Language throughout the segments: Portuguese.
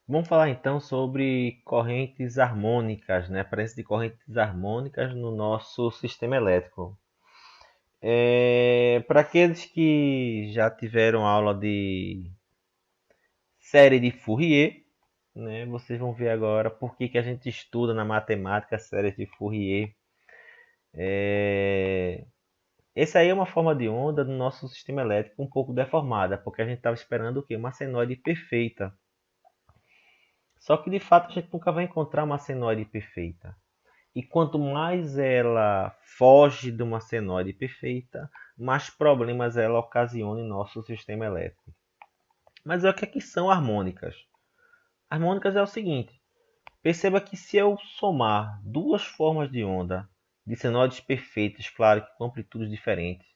Vamos falar então sobre correntes harmônicas, né? A presença de correntes harmônicas no nosso sistema elétrico. Para aqueles que já tiveram aula de série de Fourier, né? Vocês vão ver agora por que a gente estuda na matemática séries de Fourier. Essa aí é uma forma de onda do nosso sistema elétrico um pouco deformada, porque a gente estava esperando o quê? Uma senoide perfeita. Só que de fato a gente nunca vai encontrar uma senoide perfeita. E quanto mais ela foge de uma senoide perfeita, mais problemas ela ocasiona em nosso sistema elétrico. Mas o que é que são harmônicas? Harmônicas é o seguinte: perceba que se eu somar duas formas de onda de senoides perfeitas, claro que com amplitudes diferentes,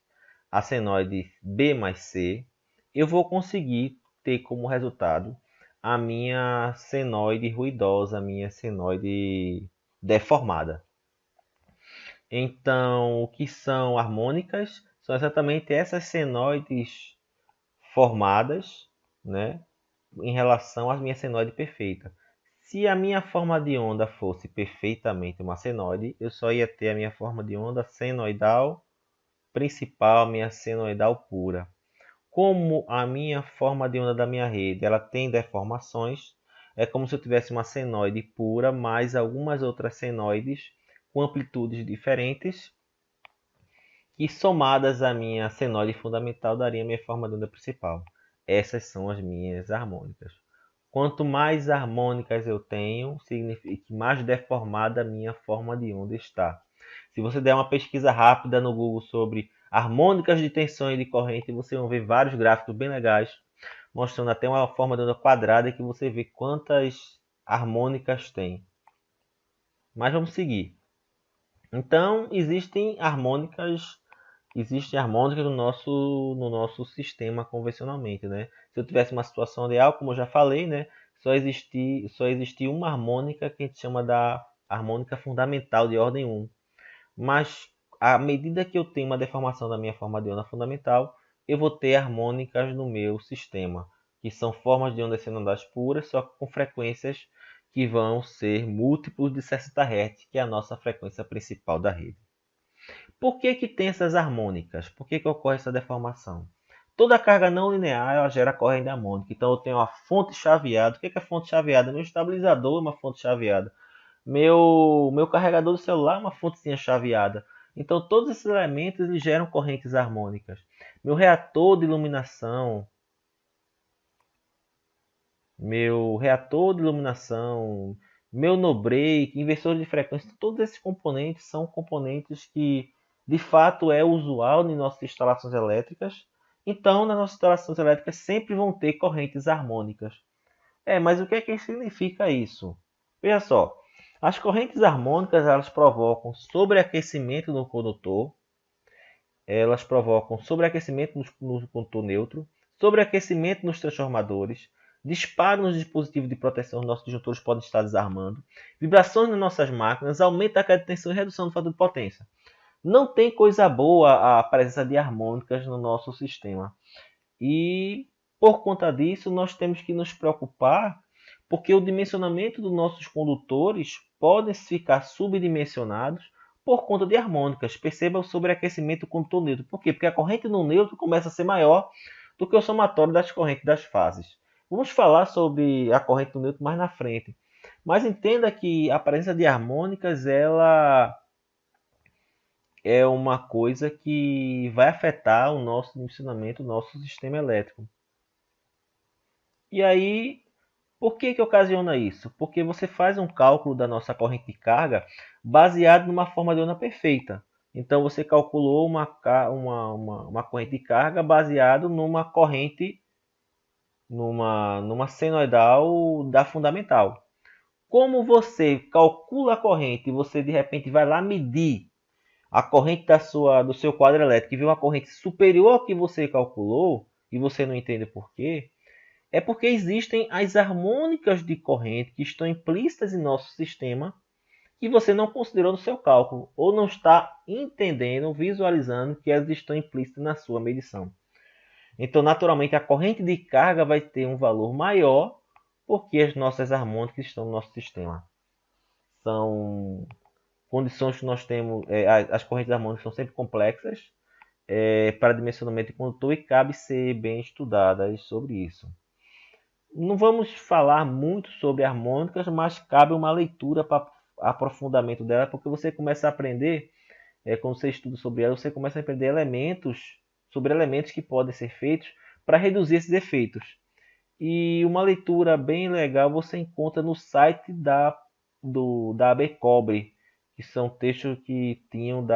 a senoide B mais C, eu vou conseguir ter como resultado a minha senoide ruidosa, a minha senoide deformada. Então, o que são harmônicas? São exatamente essas senoides formadas, né, em relação à minha senoide perfeita. Se a minha forma de onda fosse perfeitamente uma senoide, eu só ia ter a minha forma de onda senoidal principal, a minha senoidal pura. Como a minha forma de onda da minha rede ela tem deformações, é como se eu tivesse uma senoide pura mais algumas outras senoides com amplitudes diferentes que somadas à minha senoide fundamental daria a minha forma de onda principal. Essas são as minhas harmônicas. Quanto mais harmônicas eu tenho, significa que mais deformada a minha forma de onda está. Se você der uma pesquisa rápida no Google sobre harmônicas de tensão e de corrente, você vai ver vários gráficos bem legais, mostrando até uma forma de onda quadrada que você vê quantas harmônicas tem. Mas vamos seguir. Então, existem harmônicas no nosso sistema convencionalmente, né? Se eu tivesse uma situação ideal, como eu já falei, né? Só existir uma harmônica que a gente chama da harmônica fundamental de ordem 1. Mas à medida que eu tenho uma deformação da minha forma de onda fundamental, eu vou ter harmônicas no meu sistema, que são formas de ondas senoidais puras, só que com frequências que vão ser múltiplos de 60 Hz, que é a nossa frequência principal da rede. Por que que tem essas harmônicas? Por que que ocorre essa deformação? Toda carga não linear ela gera corrente harmônica. Então eu tenho uma fonte chaveada. O que é fonte chaveada? Meu estabilizador é uma fonte chaveada. Meu carregador do celular é uma fontezinha chaveada. Então todos esses elementos eles geram correntes harmônicas. Meu reator de iluminação, meu no break, inversor de frequência, todos esses componentes são componentes que de fato é usual em nossas instalações elétricas. Então, nas nossas instalações elétricas sempre vão ter correntes harmônicas. Mas o que é que significa isso? Veja só, as correntes harmônicas elas provocam sobreaquecimento no condutor, elas provocam sobreaquecimento no condutor neutro, sobreaquecimento nos transformadores, disparo nos dispositivos de proteção, nossos disjuntores podem estar desarmando, vibrações nas nossas máquinas, aumento da queda de tensão e redução do fator de potência. Não tem coisa boa a presença de harmônicas no nosso sistema. E por conta disso, nós temos que nos preocupar, porque o dimensionamento dos nossos condutores pode ficar subdimensionados por conta de harmônicas. Perceba o sobreaquecimento do condutor neutro. Por quê? Porque a corrente no neutro começa a ser maior do que o somatório das correntes das fases. Vamos falar sobre a corrente no neutro mais na frente. Mas entenda que a presença de harmônicas ela é uma coisa que vai afetar o nosso dimensionamento, o nosso sistema elétrico. E aí, por que que ocasiona isso? Porque você faz um cálculo da nossa corrente de carga baseado numa forma de onda perfeita. Então você calculou uma corrente de carga baseado numa corrente, numa senoidal da fundamental. Como você calcula a corrente e você de repente vai lá medir a corrente do seu quadro elétrico e vê uma corrente superior ao que você calculou e você não entende por quê, é porque existem as harmônicas de corrente que estão implícitas em nosso sistema que você não considerou no seu cálculo ou não está entendendo, visualizando que elas estão implícitas na sua medição. Então, naturalmente, a corrente de carga vai ter um valor maior porque as nossas harmônicas estão no nosso sistema. São condições que nós temos, as correntes harmônicas são sempre complexas para dimensionamento de condutor e cabe ser bem estudadas sobre isso. Não vamos falar muito sobre harmônicas, mas cabe uma leitura para aprofundamento dela, porque você começa a aprender, quando você estuda sobre ela, você começa a aprender sobre elementos que podem ser feitos para reduzir esses efeitos. E uma leitura bem legal você encontra no site da ABCobre, que são textos que tinham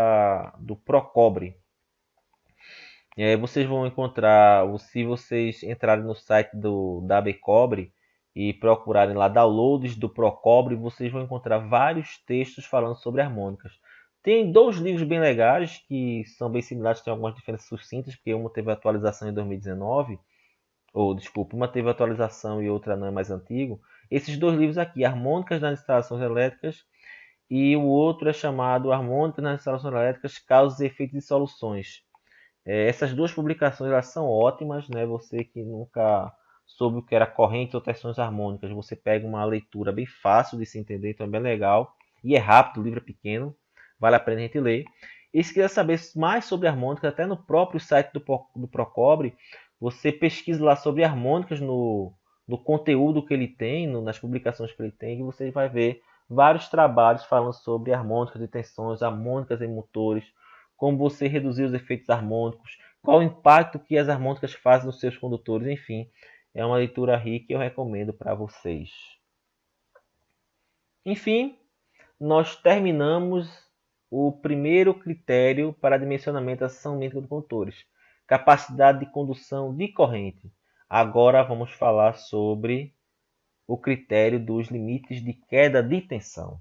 do Procobre. Vocês vão encontrar, se vocês entrarem no site da ABCobre e procurarem lá downloads do Procobre, vocês vão encontrar vários textos falando sobre harmônicas. Tem dois livros bem legais que são bem similares, tem algumas diferenças sucintas, porque uma teve atualização em 2019, ou desculpa, uma teve atualização e outra não, é mais antigo. Esses dois livros aqui, Harmônicas nas Instalações Elétricas, e o outro é chamado Harmônicas nas Instalações Elétricas, Causas, Efeitos e Soluções. Essas duas publicações elas são ótimas, né? Você que nunca soube o que era correntes ou tensões harmônicas, você pega uma leitura bem fácil de se entender, então é bem legal. E é rápido, o livro é pequeno, vale a pena a gente ler. E se quiser saber mais sobre harmônicas, até no próprio site do Procobre, você pesquisa lá sobre harmônicas no conteúdo que ele tem, nas publicações que ele tem, e você vai ver vários trabalhos falando sobre harmônicas de tensões, harmônicas em motores, como você reduzir os efeitos harmônicos, qual o impacto que as harmônicas fazem nos seus condutores, enfim. É uma leitura rica e eu recomendo para vocês. Enfim, nós terminamos o primeiro critério para dimensionamento da ação métrica de condutores, capacidade de condução de corrente. Agora vamos falar sobre o critério dos limites de queda de tensão.